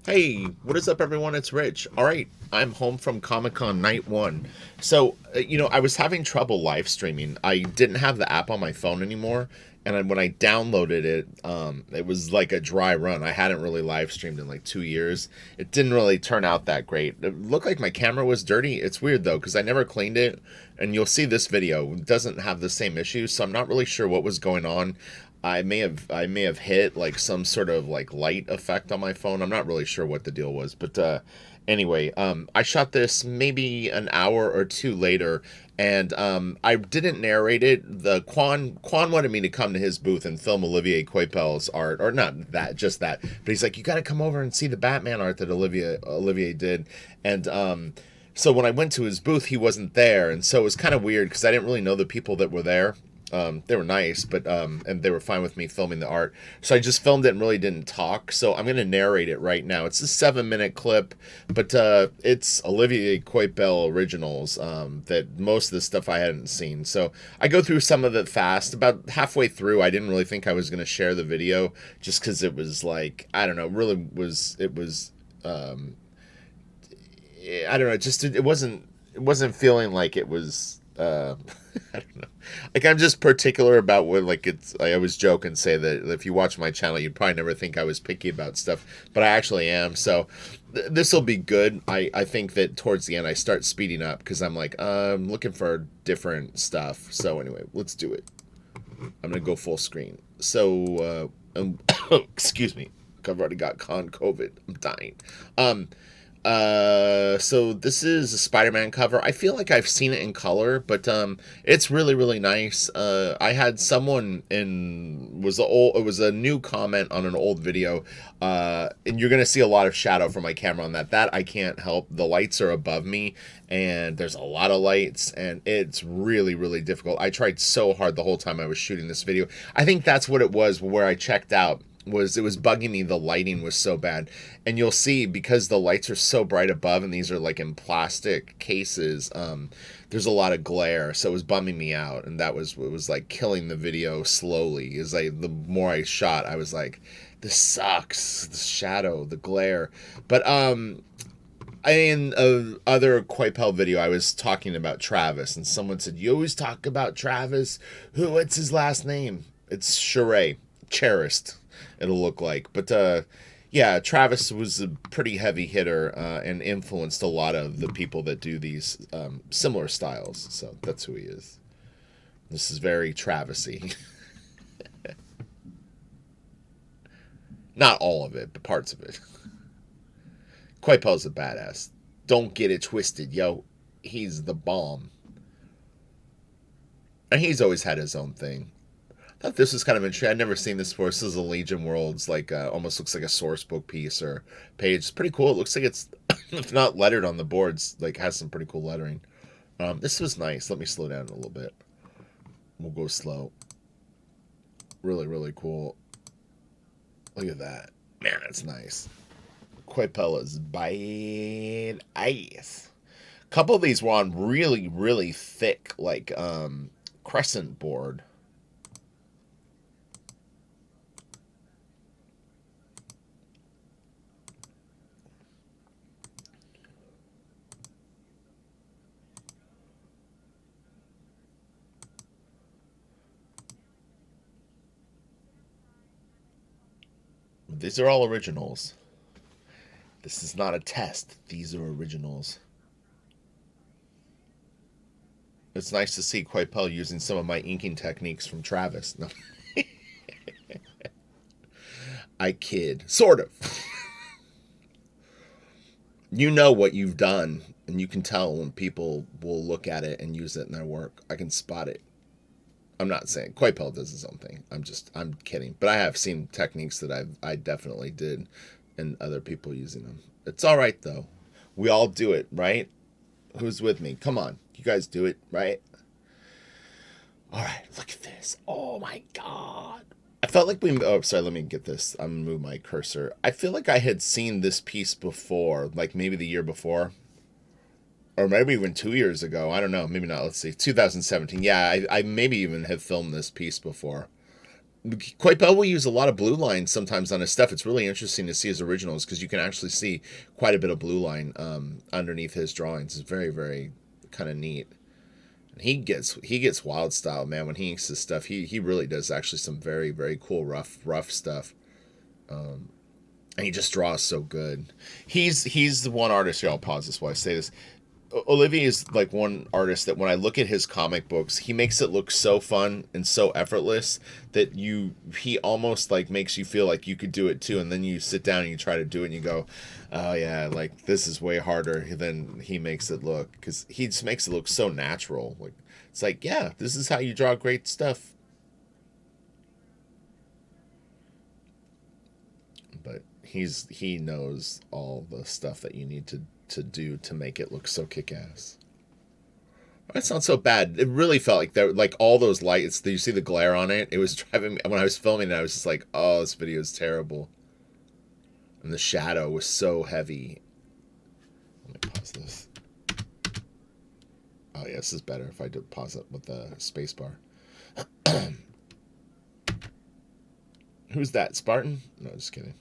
Hey, what is up, everyone? It's Rich. All right, I'm home from Comic Con night one. So, I was having trouble live streaming. I didn't have the app on my phone anymore, and when I downloaded it, it was like a dry run. I hadn't really live streamed in like 2 years. It didn't really turn out that great. It looked like my camera was dirty. It's weird though, because I never cleaned it, and you'll see this video it doesn't have the same issues. So I'm not really sure what was going on. I may have hit like some sort of like light effect on my phone. I'm not really sure what the deal was, but anyway, I shot this maybe an hour or two later, and I didn't narrate it. The Quan wanted me to come to his booth and film Olivier Coipel's art, or not that, just that. But he's like, you got to come over and see the Batman art that Olivier did, and so when I went to his booth, he wasn't there, and so it was kind of weird because I didn't really know the people that were there. They were nice, but and they were fine with me filming the art. So I just filmed it and really didn't talk. So I'm going to narrate it right now. It's a 7 minute clip, but it's Olivier Coipel originals that most of the stuff I hadn't seen. So I go through some of it fast. About halfway through, I didn't really think I was going to share the video just because it was like, I don't know, really was, it was, I don't know, just, it wasn't feeling like it was, I don't know. Like I'm just particular about what like it's. I always joke and say that if you watch my channel, you'd probably never think I was picky about stuff, but I actually am. So this will be good. I think that towards the end I start speeding up because I'm like I'm looking for different stuff. So anyway, let's do it. I'm gonna go full screen. So excuse me. I've already got con COVID. I'm dying. So this is a Spider-Man cover. I feel like I've seen it in color, but it's really really nice. I had someone in was a old it was a new comment on an old video, and you're gonna see a lot of shadow from my camera on that. That I can't help. The lights are above me, and there's a lot of lights, and it's really really difficult. I tried so hard the whole time I was shooting this video. I think that's what it was where I checked out was it was bugging me. The lighting was so bad, and you'll see because the lights are so bright above and these are like in plastic cases, there's a lot of glare, so it was bumming me out, and that was what was like killing the video slowly. Is like the more I shot I was like, this sucks, the shadow, the glare. But in a other Coipel video, I was talking about Travis, and someone said, "You always talk about Travis. What's his last name?" It's Charest, Cherished. It'll look like, but yeah, Travis was a pretty heavy hitter and influenced a lot of the people that do these similar styles. So that's who he is. This is very Travisy. Not all of it, but parts of it. Coipel's a badass. Don't get it twisted, yo. He's the bomb. And he's always had his own thing. I thought this was kind of interesting. I'd never seen this before. This is a Legion Worlds, like almost looks like a source book piece or page. It's pretty cool. It looks like it's, if not lettered on the boards, like has some pretty cool lettering. This was nice. Let me slow down a little bit. We'll go slow. Really, really cool. Look at that. Man, that's nice. Coipella's bite ice. A couple of these were on really, really thick, like crescent board. These are all originals. This is not a test. These are originals. It's nice to see Coipel using some of my inking techniques from Travis. No, I kid. Sort of. You know what you've done, and you can tell when people will look at it and use it in their work. I can spot it. I'm not saying Coipel does his own thing. I'm kidding. But I have seen techniques that I definitely did, and other people using them. It's all right though. We all do it, right? Who's with me? Come on, you guys do it, right? All right, look at this. Oh my god. I felt like we. Oh, sorry. Let me get this. I'm gonna move my cursor. I feel like I had seen this piece before, like maybe the year before, or maybe even 2 years ago. I don't know. Maybe not. Let's see. 2017. Yeah, I maybe even have filmed this piece before. Coipel will use a lot of blue line sometimes on his stuff. It's really interesting to see his originals because you can actually see quite a bit of blue line underneath his drawings. It's very, very kind of neat. And he gets wild style, man. When he inks his stuff, he really does actually some very, very cool rough stuff. And he just draws so good. He's the one artist here. I'll pause this while I say this. Olivier is like one artist that when I look at his comic books, he makes it look so fun and so effortless that he almost like makes you feel like you could do it too. And then you sit down and you try to do it and you go, oh yeah, like this is way harder than he makes it look, because he just makes it look so natural. Like it's like, yeah, this is how you draw great stuff. But he knows all the stuff that you need to do to make it look so kick-ass. That's not so bad. It really felt like there, like all those lights. You see the glare on it. It was driving me when I was filming it. I was just like, "Oh, this video is terrible." And the shadow was so heavy. Let me pause this. Oh yeah, this is better if I did pause it with the space bar. Who's that? Spartan? No, just kidding.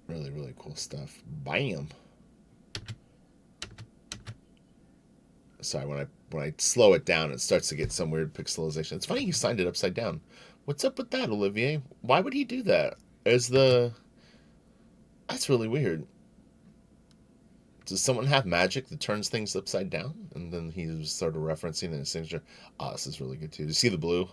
Really, really cool stuff. Bam. Sorry, when I slow it down, it starts to get some weird pixelization. It's funny you signed it upside down. What's up with that, Olivier? Why would he do that? That's really weird. Does someone have magic that turns things upside down? And then he was sort of referencing in his signature. Oh, this is really good too. Do you see the blue?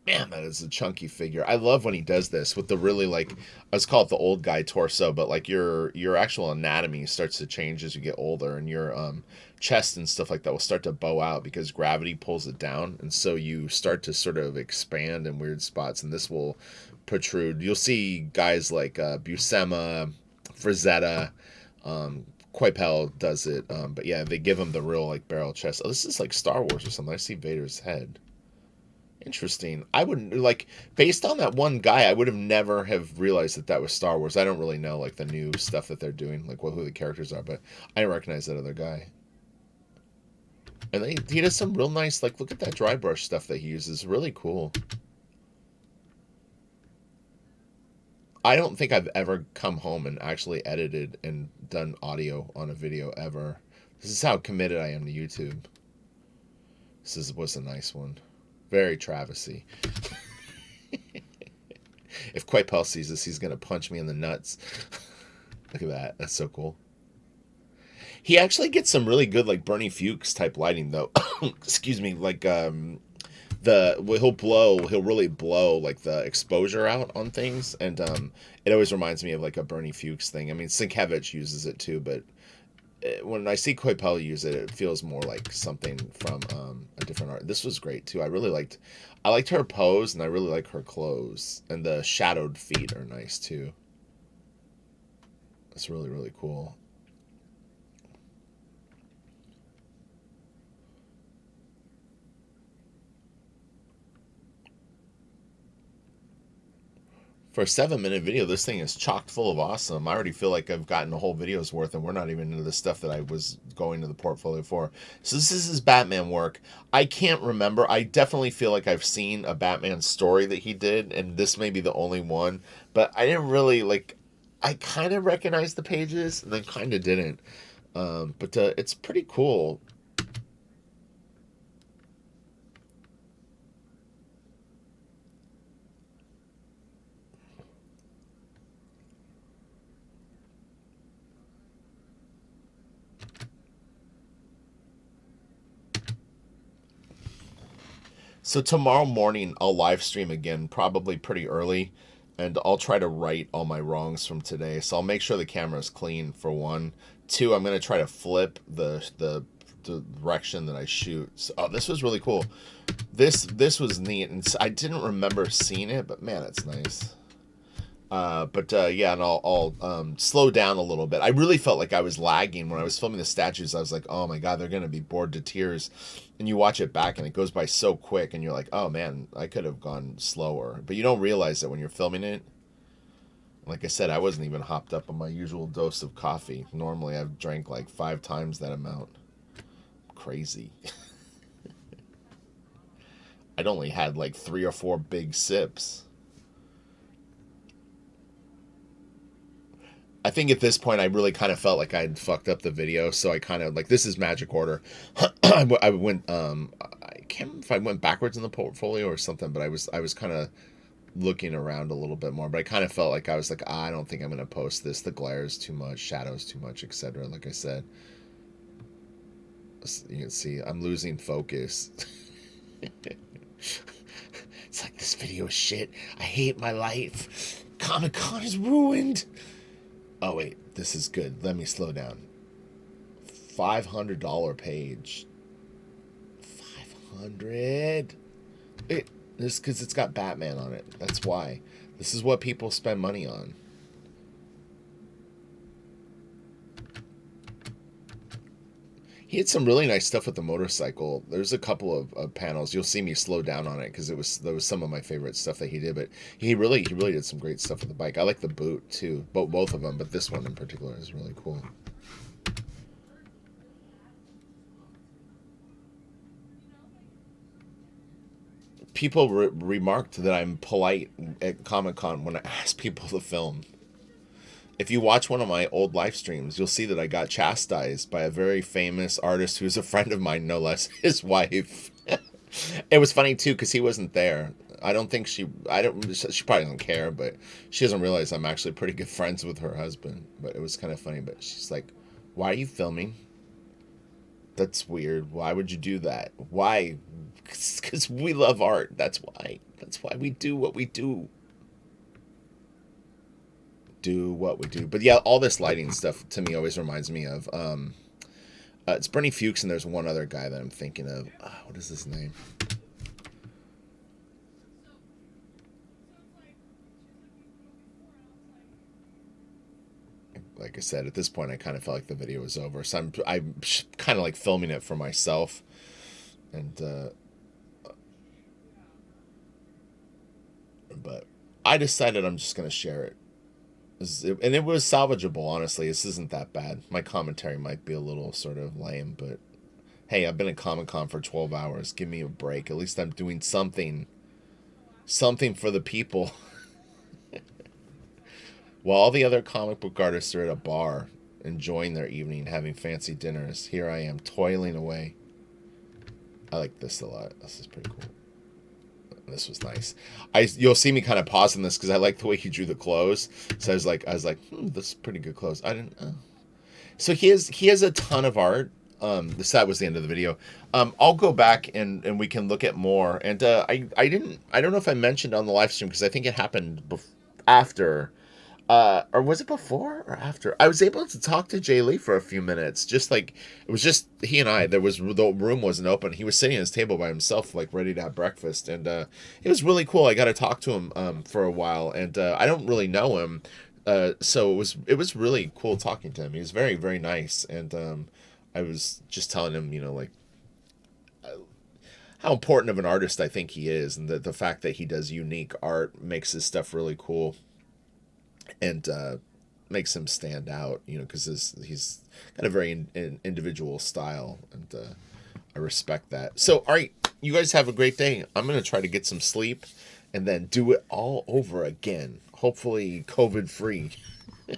Man, that is a chunky figure. I love when he does this with the really like, let's call it the old guy torso, but like your actual anatomy starts to change as you get older, and your chest and stuff like that will start to bow out because gravity pulls it down, and so you start to sort of expand in weird spots, and this will protrude. You'll see guys like Buscema, Frazetta, Coipel does it, but yeah, they give him the real like barrel chest. Oh, this is like Star Wars or something. I see Vader's head. Interesting. I wouldn't like based on that one guy. I would have never have realized that that was Star Wars. I don't really know like the new stuff that they're doing, like who the characters are, but I didn't recognize that other guy. And he does some real nice like look at that dry brush stuff that he uses. Really cool. I don't think I've ever come home and actually edited and done audio on a video ever. This is how committed I am to YouTube. Was a nice one. Very Travisy. If Coipel sees this, he's gonna punch me in the nuts. Look at that. That's so cool. He actually gets some really good like Bernie Fuchs type lighting though. Excuse me, like he'll really blow like the exposure out on things, and it always reminds me of like a Bernie Fuchs thing. I mean, Sienkiewicz uses it too, but when I see Coipel use it, it feels more like something from a different art. This was great too. I liked her pose, and I really like her clothes, and the shadowed feet are nice too. That's really, really cool. For a 7-minute video, this thing is chock full of awesome. I already feel like I've gotten a whole video's worth, and we're not even into the stuff that I was going to the portfolio for. So this is his Batman work. I can't remember. I definitely feel like I've seen a Batman story that he did, and this may be the only one. But I didn't really, like, I kind of recognized the pages, and then kind of didn't. But it's pretty cool. So tomorrow morning I'll live stream again, probably pretty early, and I'll try to right all my wrongs from today. So I'll make sure the camera's clean for one. Two, I'm gonna try to flip the direction that I shoot. So, oh, this was really cool. This was neat, and I didn't remember seeing it, but man, it's nice. But yeah, and I'll slow down a little bit. I really felt like I was lagging when I was filming the statues. I was like, oh my god, they're gonna be bored to tears. And you watch it back, and it goes by so quick, and you're like, oh man, I could have gone slower. But you don't realize that when you're filming it. Like I said, I wasn't even hopped up on my usual dose of coffee. Normally, I've drank like 5 times that amount. crazy. I'd only had like 3 or 4 big sips. I think at this point I really kind of felt like I'd fucked up the video, so I kind of like, this is magic order. I went I can't remember if I went backwards in the portfolio or something, but I was kind of looking around a little bit more, but I kind of felt like I was like, I don't think I'm gonna post this. The glare is too much, shadows too much, etc. Like I said, you can see I'm losing focus. It's like, this video is shit. I hate my life. Comic-Con is ruined. Oh wait, this is good. Let me slow down. $500 page. 500. This because it's got Batman on it. That's why. This is what people spend money on. He had some really nice stuff with the motorcycle. There's a couple of panels. You'll see me slow down on it because there was some of my favorite stuff that he did. But he really did some great stuff with the bike. I like the boot too, both of them, but this one in particular is really cool. People remarked that I'm polite at Comic-Con when I ask people to film. If you watch one of my old live streams, you'll see that I got chastised by a very famous artist who's a friend of mine, no less, his wife. It was funny too because he wasn't there. I don't think she probably doesn't care, but she doesn't realize I'm actually pretty good friends with her husband. But it was kind of funny. But she's like, "Why are you filming? That's weird. Why would you do that? Why? Because we love art. That's why. That's why we do what we do." But yeah, all this lighting stuff to me always reminds me of it's Bernie Fuchs, and there's one other guy that I'm thinking of. What is his name? Like I said, at this point I kind of felt like the video was over, so I'm kind of like filming it for myself, and but I decided I'm just gonna share it. And it was salvageable, honestly. This isn't that bad. My commentary might be a little sort of lame, but hey, I've been at Comic-Con for 12 hours. Give me a break. At least I'm doing something for the people. While all the other comic book artists are at a bar, enjoying their evening, having fancy dinners, here I am toiling away. I like this a lot. This is pretty cool. This was nice. You'll see me kind of pausing this because I like the way he drew the clothes. So I was like, this is pretty good clothes. I didn't. So he has a ton of art. That was the end of the video. I'll go back and we can look at more. And I don't know if I mentioned on the live stream because I think it happened after. Or was it before or after? I was able to talk to Jay Lee for a few minutes. Just like, it was just he and I. The room wasn't open. He was sitting at his table by himself, like ready to have breakfast, and it was really cool. I got to talk to him for a while, and I don't really know him, so it was really cool talking to him. He was very, very nice, and I was just telling him, like how important of an artist I think he is, and the fact that he does unique art makes his stuff really cool. And makes him stand out, because he's got a very individual style, and I respect that. So, all right, you guys have a great day. I'm going to try to get some sleep and then do it all over again, hopefully COVID-free. All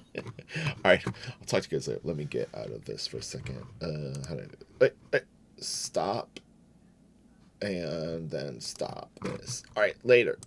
right, I'll talk to you guys later. Let me get out of this for a second. How do I do? Stop, and then stop this. All right, later.